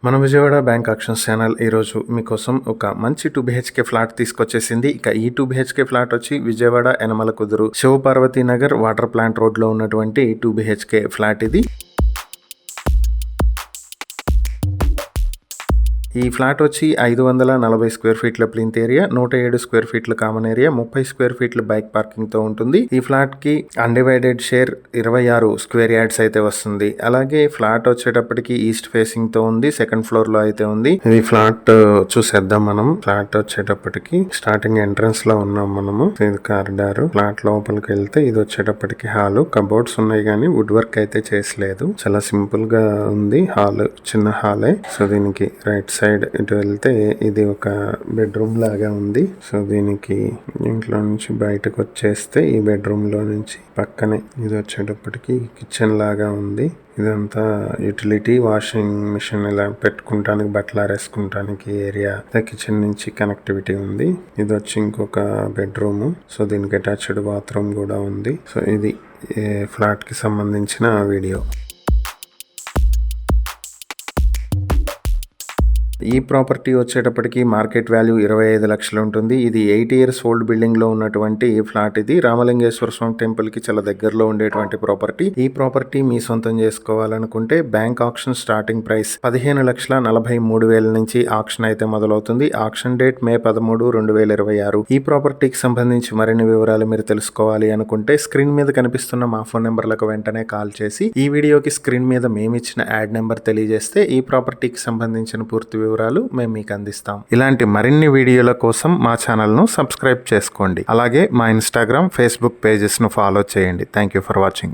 మన Vijayawada bank actions channel ఈరోజు మీకోసం ఒక మంచి 2 BHK ఫ్లాట్ తీసుకొచ్చేసింది. ఇక ఈ 2 BHK ఫ్లాట్ వచ్చి విజయవాడ యనమల కుదురు Shivaparvati Nagar water plant road లో ఉన్నటువంటి 2 BHK ఫ్లాట్ ఇది. ఈ ఫ్లాట్ వచ్చి 540 స్క్వేర్ ఫీట్ల ప్లింత్ ఏరియా, 107 స్క్వేర్ ఫీట్ల కామన్ ఏరియా, 30 స్క్వేర్ ఫీట్ల బైక్ పార్కింగ్ తో ఉంటుంది. ఈ ఫ్లాట్ కి అన్డివైడెడ్ షేర్ 26 స్క్వేర్ యార్డ్స్ అయితే వస్తుంది. అలాగే ఫ్లాట్ వచ్చేటప్పటికి ఈస్ట్ ఫేసింగ్ తో ఉంది, సెకండ్ ఫ్లోర్ లో అయితే ఉంది. ఈ ఫ్లాట్ చూసేద్దాం మనం. ఫ్లాట్ వచ్చేటప్పటికి స్టార్టింగ్ ఎంట్రన్స్ లో ఉన్నాం మనము. ఇది కారిడార్. ఫ్లాట్ లోపలికి వెళ్తే ఇది వచ్చేటప్పటికి హాల్. కబోర్డ్స్ ఉన్నాయి కానీ వుడ్ వర్క్ అయితే చేసలేదు. చాలా సింపుల్ గా ఉంది హాల్, చిన్న హాలే. సో దీనికి రైట్ సైడ్ ఇటు వెళ్తే ఇది ఒక బెడ్రూమ్ లాగా ఉంది. సో దీనికి ఇంట్లో నుంచి బయటకు వచ్చేస్తే ఈ బెడ్రూమ్ లో నుంచి పక్కనే ఇది వచ్చేటప్పటికి కిచెన్ లాగా ఉంది. ఇదంతా యూటిలిటీ, వాషింగ్ మిషన్ ఇలా పెట్టుకుంటానికి, బట్టలు ఆరేసుకుంటానికి ఏరియా. కిచెన్ నుంచి కనెక్టివిటీ ఉంది. ఇది వచ్చి ఇంకొక బెడ్రూమ్. సో దీనికి అటాచ్డ్ బాత్రూమ్ కూడా ఉంది. సో ఇది ఫ్లాట్ కి సంబంధించిన వీడియో. ఈ ప్రాపర్టీ వచ్చేటప్పటికి మార్కెట్ వాల్యూ 25 లక్షలు ఉంటుంది. ఇది 8 years ఓల్డ్ బిల్డింగ్ లో ఉన్నటువంటి ఫ్లాట్ ఇది. రామలింగేశ్వర స్వామి టెంపుల్ కి చాలా దగ్గరలో ఉండేటువంటి ప్రాపర్టీ. ఈ ప్రాపర్టీ మీ సొంతం చేసుకోవాలనుకుంటే బ్యాంక్ ఆక్షన్ స్టార్టింగ్ ప్రైస్ 15,43,000 నుంచి ఆక్షన్ అయితే మొదలవుతుంది. Auction date May 13, 2026. ఈ ప్రాపర్టీకి సంబంధించి మరిన్ని వివరాలు మీరు తెలుసుకోవాలి అనుకుంటే స్క్రీన్ మీద కనిపిస్తున్న మా ఫోన్ నెంబర్లకు వెంటనే కాల్ చేసి ఈ వీడియోకి స్క్రీన్ మీద మేమిచ్చిన యాడ్ నెంబర్ తెలియజేస్తే ఈ ప్రాపర్టీకి సంబంధించిన పూర్తి వివరాలు మేము మీకు అందిస్తాం. ఇలాంటి మరిన్ని వీడియోల కోసం మా ఛానల్ ను సబ్స్క్రైబ్ చేసుకోండి. అలాగే మా ఇన్స్టాగ్రామ్, ఫేస్బుక్ పేజెస్ ను ఫాలో చేయండి. Thank you for watching.